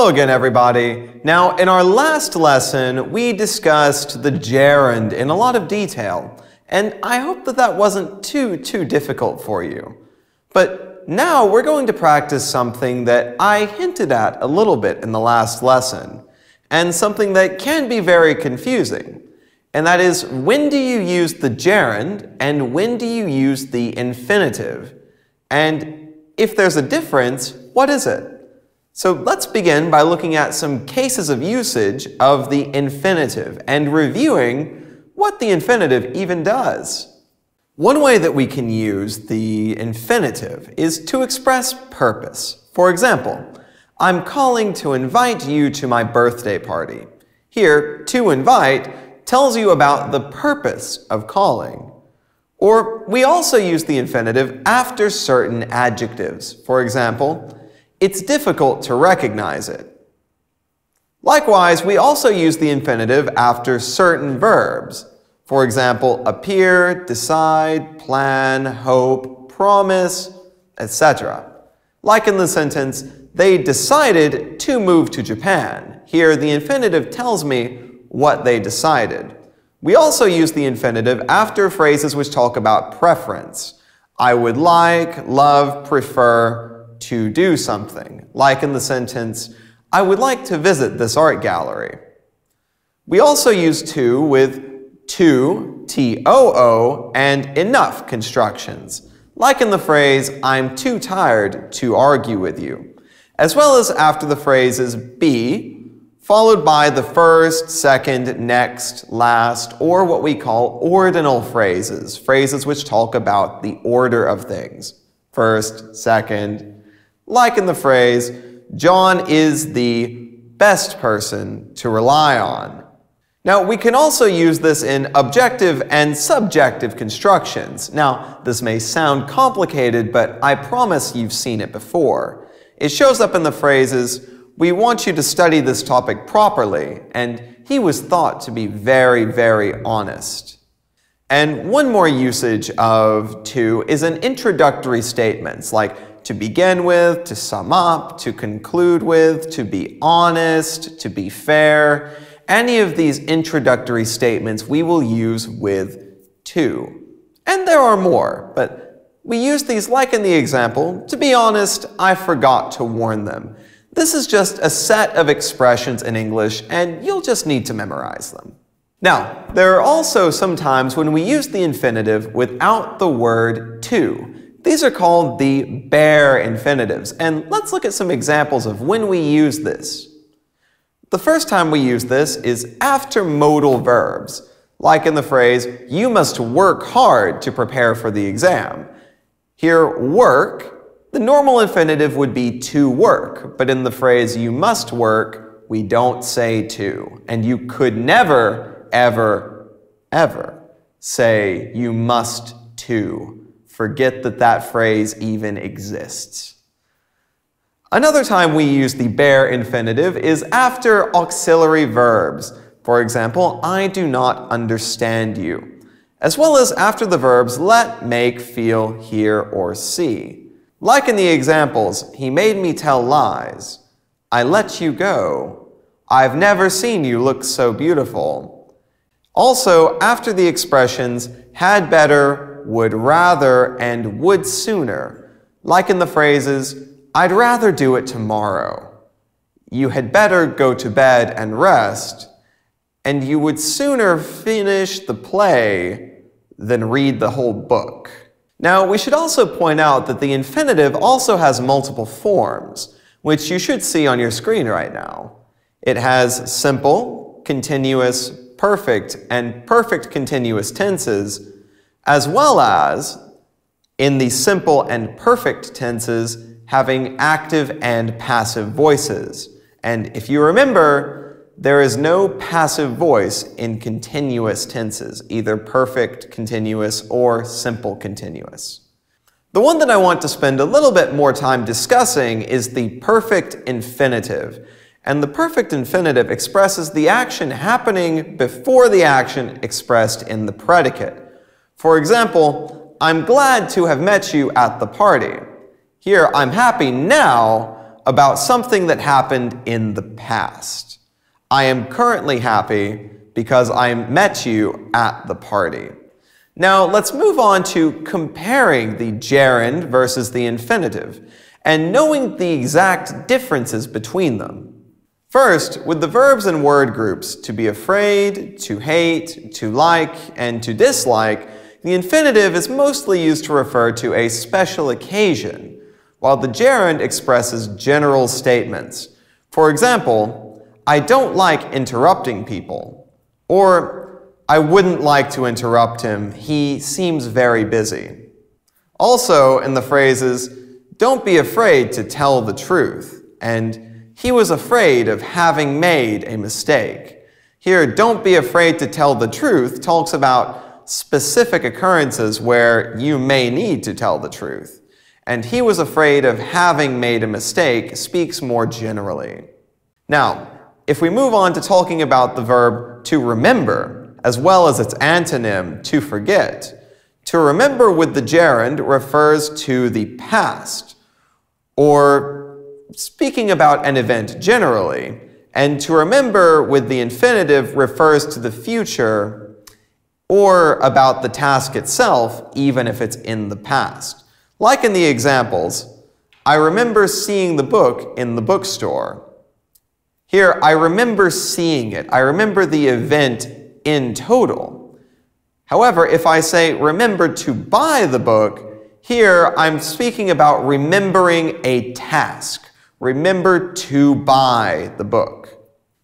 Hello again, everybody. Now, in our last lesson, we discussed the gerund in a lot of detail, and I hope that that wasn't too difficult for you. But now we're going to practice something that I hinted at a little bit in the last lesson, and something that can be very confusing. And that is, when do you use the gerund, and when do you use the infinitive? And if there's a difference, what is it? So let's begin by looking at some cases of usage of the infinitive and reviewing what the infinitive even does. One way that we can use the infinitive is to express purpose. For example, I'm calling to invite you to my birthday party. Here, to invite tells you about the purpose of calling. Or we also use the infinitive after certain adjectives. For example, it's difficult to recognize it. Likewise, we also use the infinitive after certain verbs. For example, appear, decide, plan, hope, promise, etc. Like in the sentence, they decided to move to Japan. Here, the infinitive tells me what they decided. We also use the infinitive after phrases which talk about preference. I would like, love, prefer, to do something, like in the sentence, I would like to visit this art gallery. We also use to with to, T-O-O, and enough constructions, like in the phrase, I'm too tired to argue with you, as well as after the phrases be, followed by the first, second, next, last, or what we call ordinal phrases, phrases which talk about the order of things, first, second, like in the phrase, John is the best person to rely on. Now, we can also use this in objective and subjective constructions. Now, this may sound complicated, but I promise you've seen it before. It shows up in the phrases, we want you to study this topic properly, and he was thought to be very honest. And one more usage of to is in introductory statements, like to begin with, to sum up, to conclude with, to be honest, to be fair. Any of these introductory statements we will use with to. And there are more, but we use these like in the example. To be honest, I forgot to warn them. This is just a set of expressions in English, and you'll just need to memorize them. Now, there are also some times when we use the infinitive without the word to. These are called the bare infinitives, and let's look at some examples of when we use this. The first time we use this is after modal verbs, like in the phrase, you must work hard to prepare for the exam. Here, work, the normal infinitive would be to work, but in the phrase, you must work, we don't say to, and you could never, ever say you must to. Forget that that phrase even exists. Another time we use the bare infinitive is after auxiliary verbs. For example, I do not understand you. As well as after the verbs let, make, feel, hear, or see. Like in the examples, he made me tell lies. I let you go. I've never seen you look so beautiful. Also, after the expressions had better, would rather, and would sooner, like in the phrases, I'd rather do it tomorrow. You had better go to bed and rest, and you would sooner finish the play than read the whole book. Now, we should also point out that the infinitive also has multiple forms, which you should see on your screen right now. It has simple, continuous, perfect, and perfect continuous tenses, as well as, in the simple and perfect tenses, having active and passive voices. And if you remember, there is no passive voice in continuous tenses, either perfect continuous or simple continuous. The one that I want to spend a little bit more time discussing is the perfect infinitive. And the perfect infinitive expresses the action happening before the action expressed in the predicate. For example, I'm glad to have met you at the party. Here, I'm happy now about something that happened in the past. I am currently happy because I met you at the party. Now let's move on to comparing the gerund versus the infinitive and knowing the exact differences between them. First, with the verbs and word groups to be afraid, to hate, to like, and to dislike, the infinitive is mostly used to refer to a special occasion, while the gerund expresses general statements. For example, I don't like interrupting people, or I wouldn't like to interrupt him, he seems very busy. Also, in the phrases, don't be afraid to tell the truth, and he was afraid of having made a mistake. Here, don't be afraid to tell the truth talks about specific occurrences where you may need to tell the truth. And he was afraid of having made a mistake speaks more generally. Now, if we move on to talking about the verb to remember, as well as its antonym, to forget, to remember with the gerund refers to the past, or speaking about an event generally, and to remember with the infinitive refers to the future or about the task itself, even if it's in the past. Like in the examples, I remember seeing the book in the bookstore. Here, I remember seeing it. I remember the event in total. However, if I say remember to buy the book, here I'm speaking about remembering a task. Remember to buy the book.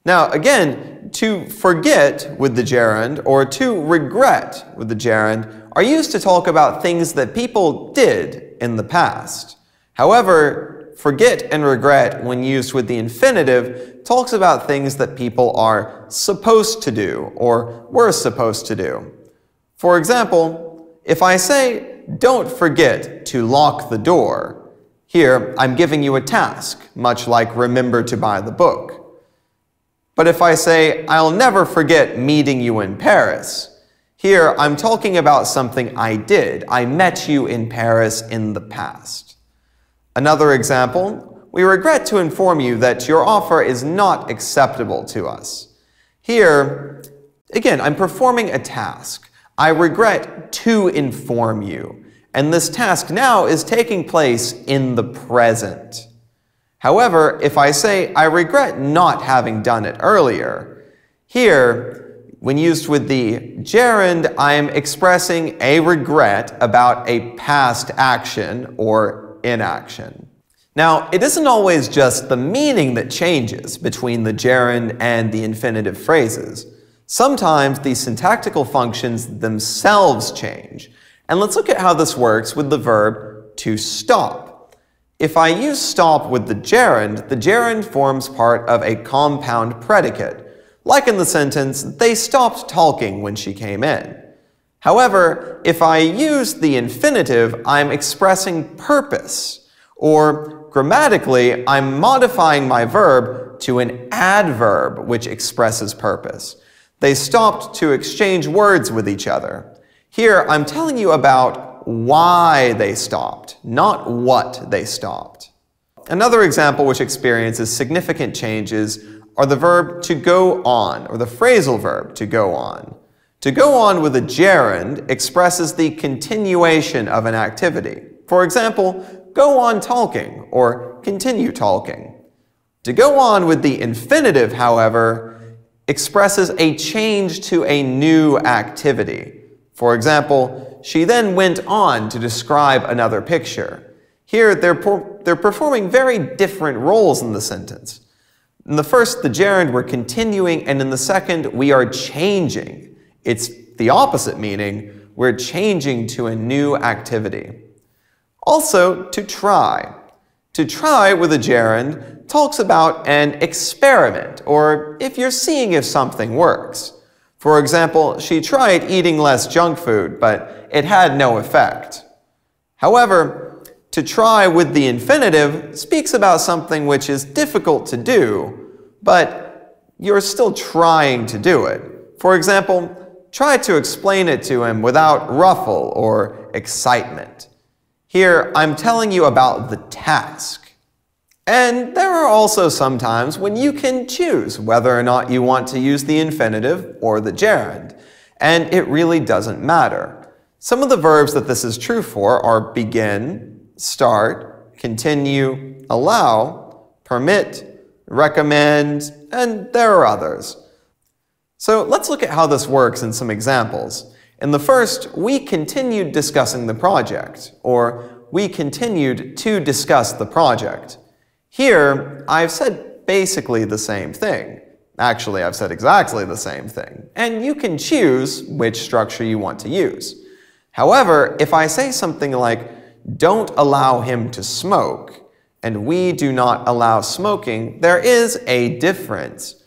Now again, to forget with the gerund or to regret with the gerund are used to talk about things that people did in the past. However, forget and regret when used with the infinitive talks about things that people are supposed to do or were supposed to do. For example, if I say, don't forget to lock the door, here, I'm giving you a task, much like remember to buy the book. But if I say, I'll never forget meeting you in Paris, here I'm talking about something I did. I met you in Paris in the past. Another example, we regret to inform you that your offer is not acceptable to us. Here, again, I'm performing a task. I regret to inform you. And this task now is taking place in the present. However, if I say, I regret not having done it earlier, here, when used with the gerund, I am expressing a regret about a past action or inaction. Now, it isn't always just the meaning that changes between the gerund and the infinitive phrases. Sometimes the syntactical functions themselves change. And let's look at how this works with the verb to stop. If I use stop with the gerund forms part of a compound predicate, like in the sentence, they stopped talking when she came in. However, if I use the infinitive, I'm expressing purpose, or grammatically, I'm modifying my verb to an adverb which expresses purpose. They stopped to exchange words with each other. Here, I'm telling you about why they stopped, not what they stopped. Another example which experiences significant changes are the verb to go on, or the phrasal verb to go on. To go on with a gerund expresses the continuation of an activity. For example, go on talking, or continue talking. To go on with the infinitive, however, expresses a change to a new activity. For example, she then went on to describe another picture. Here, they're performing very different roles in the sentence. In the first, the gerund, we're continuing, and in the second, we are changing. It's the opposite meaning. We're changing to a new activity. Also, to try. To try with a gerund talks about an experiment, or if you're seeing if something works. For example, she tried eating less junk food, but it had no effect. However, to try with the infinitive speaks about something which is difficult to do, but you're still trying to do it. For example, try to explain it to him without ruffle or excitement. Here, I'm telling you about the task. And there are also some times when you can choose whether or not you want to use the infinitive or the gerund, and it really doesn't matter. Some of the verbs that this is true for are begin, start, continue, allow, permit, recommend, and there are others. So let's look at how this works in some examples. In the first, we continued discussing the project, or we continued to discuss the project. Here, I've said basically the same thing. Actually, I've said exactly the same thing. And you can choose which structure you want to use. However, if I say something like, don't allow him to smoke, and we do not allow smoking, there is a difference.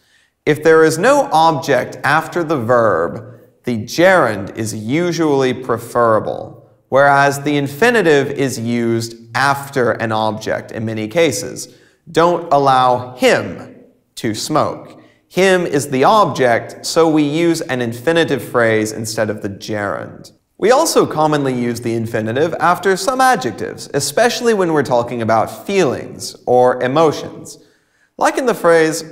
If there is no object after the verb, the gerund is usually preferable, whereas the infinitive is used after an object in many cases. Don't allow him to smoke. Him is the object, so we use an infinitive phrase instead of the gerund. We also commonly use the infinitive after some adjectives, especially when we're talking about feelings or emotions. Like in the phrase,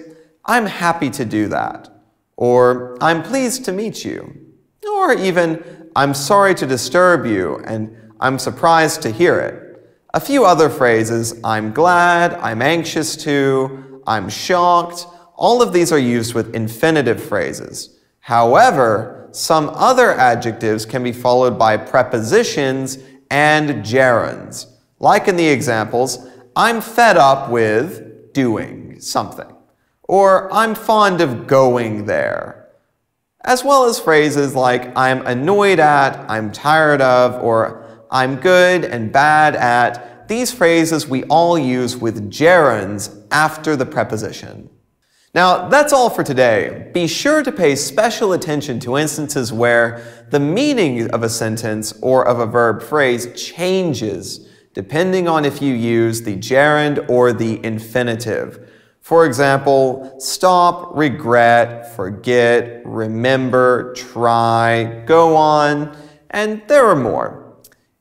I'm happy to do that, or I'm pleased to meet you, or even, I'm sorry to disturb you, and I'm surprised to hear it. A few other phrases, I'm glad, I'm anxious to, I'm shocked, all of these are used with infinitive phrases. However, some other adjectives can be followed by prepositions and gerunds. Like in the examples, I'm fed up with doing something, or I'm fond of going there, as well as phrases like I'm annoyed at, I'm tired of, or I'm good and bad at. These phrases we all use with gerunds after the preposition. Now, that's all for today. Be sure to pay special attention to instances where the meaning of a sentence or of a verb phrase changes depending on if you use the gerund or the infinitive. For example, stop, regret, forget, remember, try, go on, and there are more.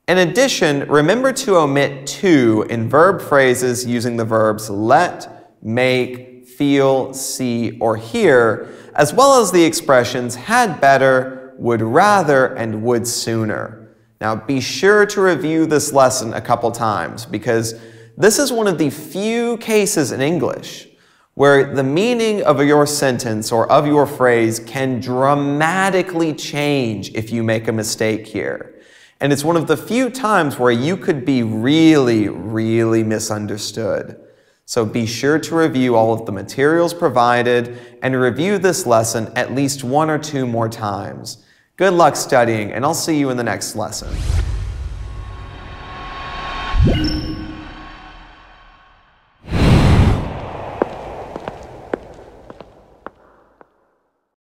In addition, remember to omit to in verb phrases using the verbs let, make, feel, see, or hear, as well as the expressions had better, would rather, and would sooner. Now, be sure to review this lesson a couple times because this is one of the few cases in English where the meaning of your sentence or of your phrase can dramatically change if you make a mistake here. And it's one of the few times where you could be really, really misunderstood. So be sure to review all of the materials provided and review this lesson at least 1 or 2 more times. Good luck studying, and I'll see you in the next lesson.